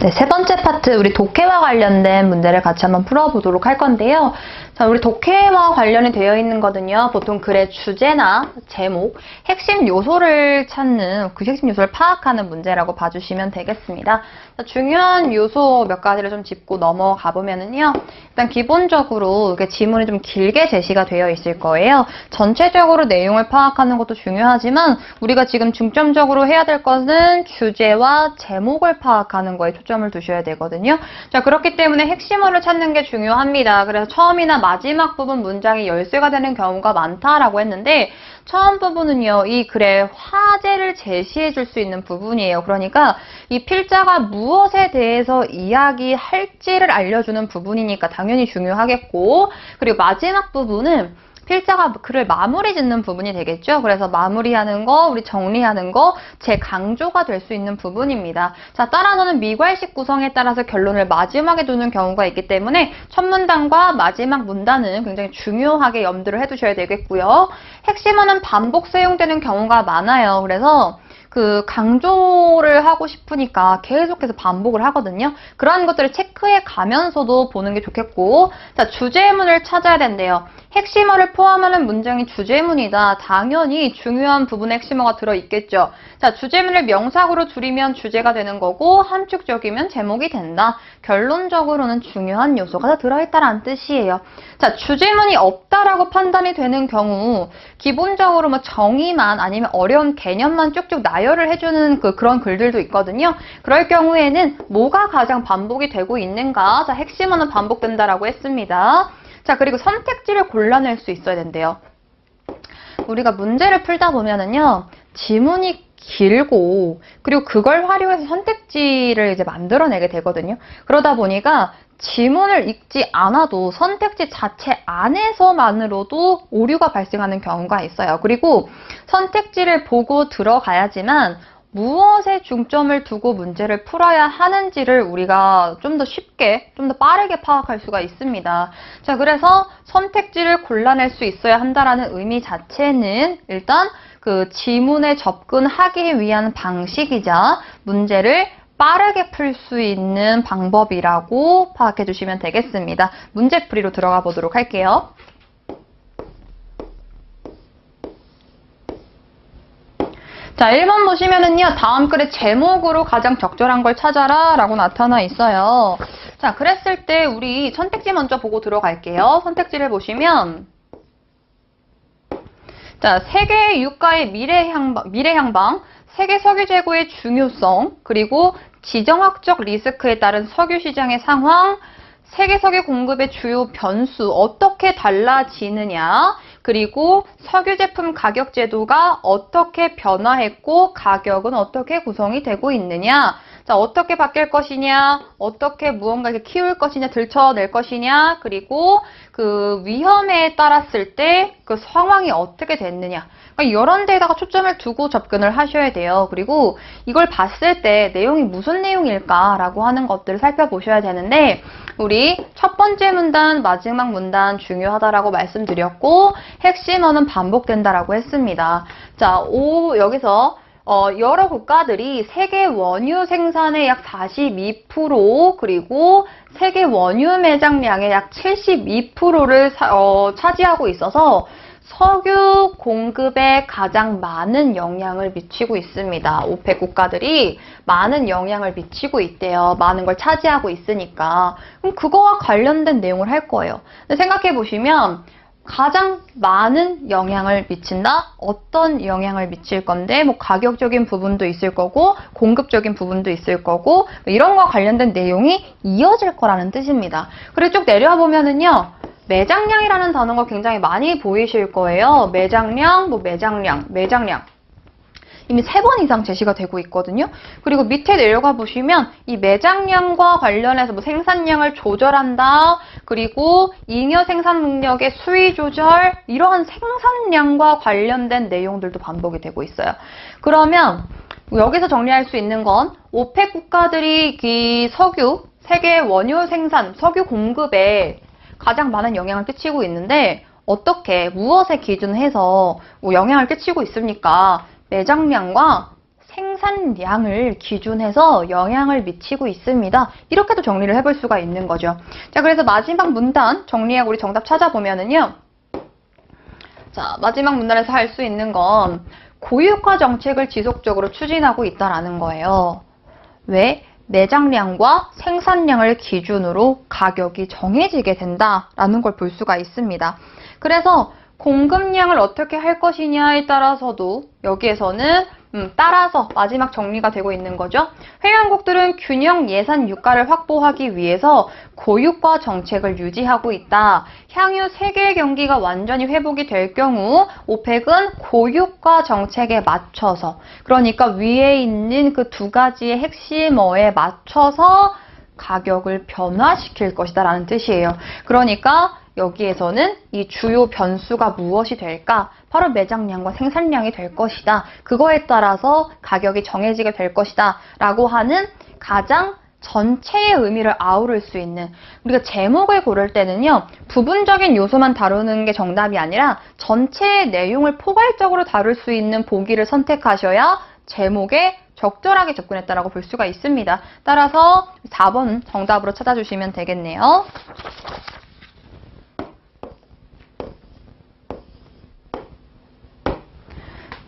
네, 세 번째 파트 우리 독해와 관련된 문제를 같이 한번 풀어보도록 할 건데요. 자, 우리 독해와 관련이 되어 있는 거는요. 보통 글의 주제나 제목, 핵심 요소를 찾는 그 핵심 요소를 파악하는 문제라고 봐주시면 되겠습니다. 자, 중요한 요소 몇 가지를 좀 짚고 넘어가 보면은요. 일단 기본적으로 이게 지문이 좀 길게 제시가 되어 있을 거예요. 전체적으로 내용을 파악하는 것도 중요하지만 우리가 지금 중점적으로 해야 될 것은 주제와 제목을 파악하는 거에 초점을 두셔야 되거든요. 자, 그렇기 때문에 핵심어를 찾는 게 중요합니다. 그래서 처음이나 마지막 부분 문장이 열쇠가 되는 경우가 많다라고 했는데 처음 부분은요, 이 글의 화제를 제시해 줄 수 있는 부분이에요. 그러니까 이 필자가 무엇에 대해서 이야기할지를 알려주는 부분이니까 당연히 중요하겠고, 그리고 마지막 부분은 필자가 글을 마무리 짓는 부분이 되겠죠. 그래서 마무리하는 거, 우리 정리하는 거, 재강조가 될 수 있는 부분입니다. 자, 따라서는 미괄식 구성에 따라서 결론을 마지막에 두는 경우가 있기 때문에 첫 문단과 마지막 문단은 굉장히 중요하게 염두를 해두셔야 되겠고요. 핵심어는 반복 사용되는 경우가 많아요. 그래서 그 강조를 하고 싶으니까 계속해서 반복을 하거든요. 그러한 것들을 체크해 가면서도 보는 게 좋겠고, 자, 주제문을 찾아야 된대요. 핵심어를 포함하는 문장이 주제문이다. 당연히 중요한 부분에 핵심어가 들어있겠죠. 자, 주제문을 명사구로 줄이면 주제가 되는 거고 함축적이면 제목이 된다. 결론적으로는 중요한 요소가 다 들어있다라는 뜻이에요. 자, 주제문이 없다라고 판단이 되는 경우 기본적으로 뭐 정의만 아니면 어려운 개념만 쭉쭉 나열을 해주는 그런 글들도 있거든요. 그럴 경우에는 뭐가 가장 반복이 되고 있는가? 자, 핵심어는 반복된다라고 했습니다. 자, 그리고 선택지를 골라낼 수 있어야 된대요. 우리가 문제를 풀다 보면은요, 지문이 길고, 그리고 그걸 활용해서 선택지를 이제 만들어내게 되거든요. 그러다 보니까 지문을 읽지 않아도 선택지 자체 안에서만으로도 오류가 발생하는 경우가 있어요. 그리고 선택지를 보고 들어가야지만 무엇에 중점을 두고 문제를 풀어야 하는지를 우리가 좀 더 쉽게, 좀 더 빠르게 파악할 수가 있습니다. 자, 그래서 선택지를 골라낼 수 있어야 한다라는 의미 자체는 일단 그 지문에 접근하기 위한 방식이자 문제를 빠르게 풀 수 있는 방법이라고 파악해 주시면 되겠습니다. 문제풀이로 들어가 보도록 할게요. 자, 1번 보시면은요, 다음 글의 제목으로 가장 적절한 걸 찾아라 라고 나타나 있어요. 자, 그랬을 때 우리 선택지 먼저 보고 들어갈게요. 선택지를 보시면 자, 세계 유가의 미래 향방, 세계 석유 재고의 중요성, 그리고 지정학적 리스크에 따른 석유 시장의 상황, 세계 석유 공급의 주요 변수, 어떻게 달라지느냐, 그리고 석유 제품 가격 제도가 어떻게 변화했고 가격은 어떻게 구성이 되고 있느냐, 자, 어떻게 바뀔 것이냐, 어떻게 무언가 이렇게 키울 것이냐, 들춰낼 것이냐, 그리고 그 위험에 따랐을 때 그 상황이 어떻게 됐느냐, 그러니까 이런 데에다가 초점을 두고 접근을 하셔야 돼요. 그리고 이걸 봤을 때 내용이 무슨 내용일까라고 하는 것들을 살펴보셔야 되는데, 우리 첫 번째 문단, 마지막 문단 중요하다라고 말씀드렸고 핵심어는 반복된다라고 했습니다. 자, 여기서 여러 국가들이 세계 원유 생산의 약 42%, 그리고 세계 원유 매장량의 약 72%를 차지하고 있어서 석유 공급에 가장 많은 영향을 미치고 있습니다. 오펙 국가들이 많은 영향을 미치고 있대요. 많은 걸 차지하고 있으니까. 그럼 그거와 관련된 내용을 할 거예요. 근데 생각해 보시면 가장 많은 영향을 미친다? 어떤 영향을 미칠 건데, 뭐 가격적인 부분도 있을 거고 공급적인 부분도 있을 거고 이런 거와 관련된 내용이 이어질 거라는 뜻입니다. 그리고 쭉 내려와 보면은요, 매장량이라는 단어가 굉장히 많이 보이실 거예요. 매장량, 매장량. 이미 3번 이상 제시가 되고 있거든요. 그리고 밑에 내려가 보시면 이 매장량과 관련해서 뭐 생산량을 조절한다, 그리고 잉여 생산 능력의 수위 조절, 이러한 생산량과 관련된 내용들도 반복이 되고 있어요. 그러면 여기서 정리할 수 있는 건 오펙 국가들이 이 세계 원유 생산, 석유 공급에 가장 많은 영향을 끼치고 있는데 어떻게, 무엇에 기준해서 영향을 끼치고 있습니까? 매장량과 생산량을 기준해서 영향을 미치고 있습니다. 이렇게도 정리를 해볼 수가 있는 거죠. 자, 그래서 마지막 문단 정리하고 우리 정답 찾아보면은요. 자, 마지막 문단에서 할 수 있는 건 고유가 정책을 지속적으로 추진하고 있다라는 거예요. 왜? 매장량과 생산량을 기준으로 가격이 정해지게 된다라는 걸 볼 수가 있습니다. 그래서 공급량을 어떻게 할 것이냐에 따라서도 여기에서는 따라서 마지막 정리가 되고 있는 거죠. 회원국들은 균형 예산 유가를 확보하기 위해서 고유가 정책을 유지하고 있다. 향후 세계 경기가 완전히 회복이 될 경우 오펙은 고유가 정책에 맞춰서, 그러니까 위에 있는 그 두 가지의 핵심어에 맞춰서 가격을 변화시킬 것이다 라는 뜻이에요. 그러니까 여기에서는 이 주요 변수가 무엇이 될까? 바로 매장량과 생산량이 될 것이다. 그거에 따라서 가격이 정해지게 될 것이다 라고 하는 가장 전체의 의미를 아우를 수 있는, 우리가 제목을 고를 때는요, 부분적인 요소만 다루는 게 정답이 아니라 전체의 내용을 포괄적으로 다룰 수 있는 보기를 선택하셔야 제목에 적절하게 접근했다라고 볼 수가 있습니다. 따라서 4번 정답으로 찾아주시면 되겠네요.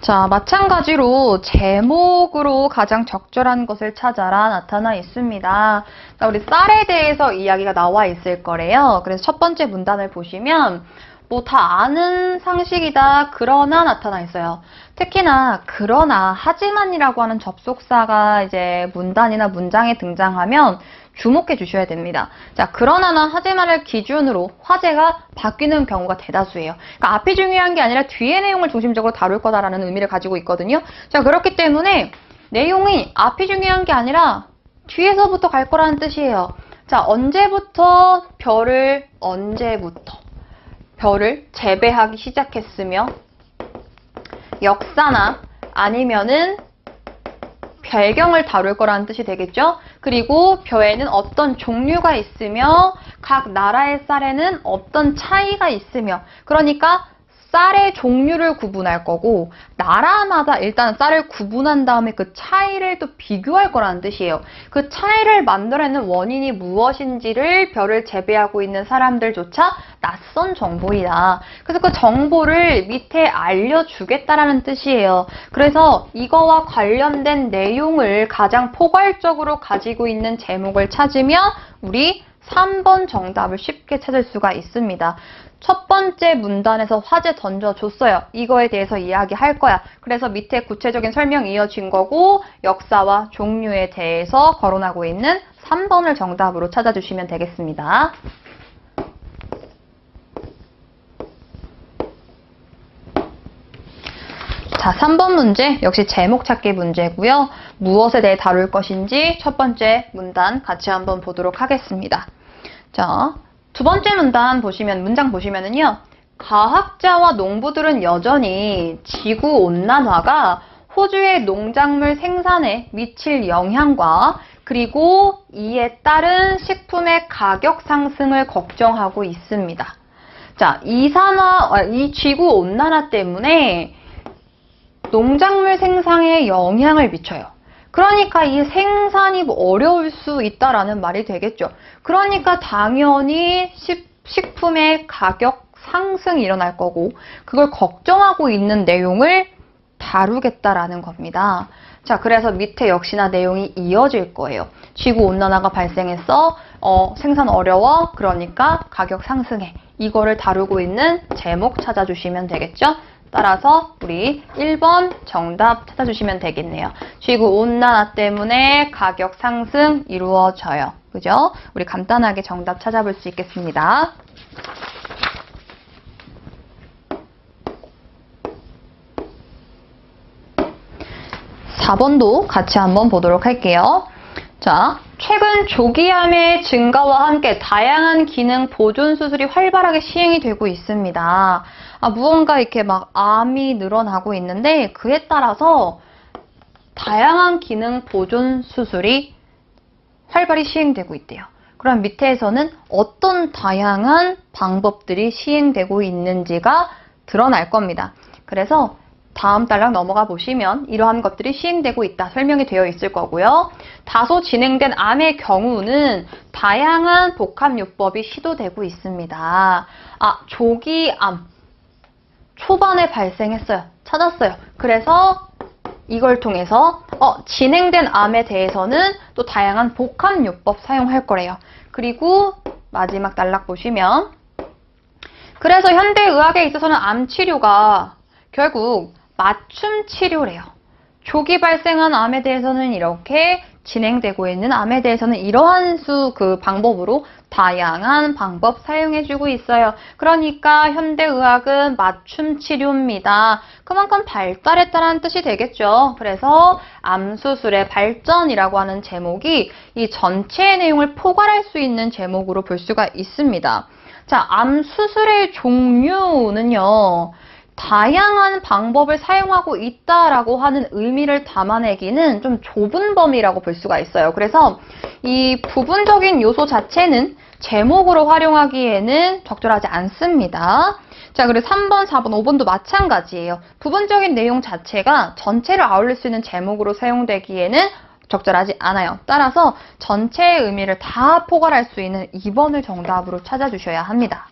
자, 마찬가지로 제목으로 가장 적절한 것을 찾아라 나타나 있습니다. 자, 우리 쌀에 대해서 이야기가 나와 있을 거래요. 그래서 첫 번째 문단을 보시면 뭐 다 아는 상식이다, 그러나 나타나 있어요. 특히나 그러나, 하지만이라고 하는 접속사가 이제 문단이나 문장에 등장하면 주목해 주셔야 됩니다. 자, 그러나나 하지만을 기준으로 화제가 바뀌는 경우가 대다수예요. 그러니까 앞이 중요한 게 아니라 뒤의 내용을 중심적으로 다룰 거다라는 의미를 가지고 있거든요. 자, 그렇기 때문에 내용이 앞이 중요한 게 아니라 뒤에서부터 갈 거라는 뜻이에요. 자, 언제부터 별을 재배하기 시작했으며, 역사나 아니면은 별경을 다룰 거라는 뜻이 되겠죠. 그리고 벼에는 어떤 종류가 있으며 각 나라의 쌀에는 어떤 차이가 있으며, 그러니까 쌀의 종류를 구분할 거고 나라마다 일단 쌀을 구분한 다음에 그 차이를 또 비교할 거라는 뜻이에요. 그 차이를 만들어내는 원인이 무엇인지를 벼를 재배하고 있는 사람들조차 낯선 정보이다. 그래서 그 정보를 밑에 알려주겠다라는 뜻이에요. 그래서 이거와 관련된 내용을 가장 포괄적으로 가지고 있는 제목을 찾으면 우리 3번 정답을 쉽게 찾을 수가 있습니다. 첫 번째 문단에서 화제 던져줬어요. 이거에 대해서 이야기할 거야. 그래서 밑에 구체적인 설명이 이어진 거고 역사와 종류에 대해서 거론하고 있는 3번을 정답으로 찾아주시면 되겠습니다. 자, 3번 문제 역시 제목 찾기 문제고요. 무엇에 대해 다룰 것인지 첫 번째 문단 같이 한번 보도록 하겠습니다. 자, 두 번째 문장 보시면은요. 과학자와 농부들은 여전히 지구온난화가 호주의 농작물 생산에 미칠 영향과 그리고 이에 따른 식품의 가격 상승을 걱정하고 있습니다. 자, 이 지구온난화 때문에 농작물 생산에 영향을 미쳐요. 그러니까 이 생산이 어려울 수 있다라는 말이 되겠죠. 그러니까 당연히 식품의 가격 상승이 일어날 거고 그걸 걱정하고 있는 내용을 다루겠다라는 겁니다. 자, 그래서 밑에 역시나 내용이 이어질 거예요. 지구온난화가 발생했어. 생산 어려워. 그러니까 가격 상승해. 이거를 다루고 있는 제목 찾아주시면 되겠죠. 따라서 우리 1번 정답 찾아주시면 되겠네요. 지구온난화 때문에 가격 상승 이루어져요. 그죠? 우리 간단하게 정답 찾아볼 수 있겠습니다. 4번도 같이 한번 보도록 할게요. 자, 최근 조기암의 증가와 함께 다양한 기능 보존 수술이 활발하게 시행이 되고 있습니다. 무언가 이렇게 막 암이 늘어나고 있는데 그에 따라서 다양한 기능 보존 수술이 활발히 시행되고 있대요. 그럼 밑에서는 어떤 다양한 방법들이 시행되고 있는지가 드러날 겁니다. 그래서 다음 단락 넘어가 보시면 이러한 것들이 시행되고 있다 설명이 되어 있을 거고요. 다소 진행된 암의 경우는 다양한 복합요법이 시도되고 있습니다. 조기암 초반에 발생했어요. 찾았어요. 그래서 이걸 통해서 진행된 암에 대해서는 또 다양한 복합요법 사용할 거래요. 그리고 마지막 단락 보시면 그래서 현대의학에 있어서는 암 치료가 결국 맞춤 치료래요. 조기 발생한 암에 대해서는 이렇게, 진행되고 있는 암에 대해서는 이러한 방법으로 다양한 방법 사용해주고 있어요. 그러니까 현대의학은 맞춤 치료입니다. 그만큼 발달했다는 뜻이 되겠죠. 그래서 암수술의 발전이라고 하는 제목이 이 전체의 내용을 포괄할 수 있는 제목으로 볼 수가 있습니다. 자, 암수술의 종류는요. 다양한 방법을 사용하고 있다라고 하는 의미를 담아내기는 좀 좁은 범위라고 볼 수가 있어요. 그래서 이 부분적인 요소 자체는 제목으로 활용하기에는 적절하지 않습니다. 자, 그리고 3번, 4번, 5번도 마찬가지예요. 부분적인 내용 자체가 전체를 아울릴 수 있는 제목으로 사용되기에는 적절하지 않아요. 따라서 전체의 의미를 다 포괄할 수 있는 2번을 정답으로 찾아주셔야 합니다.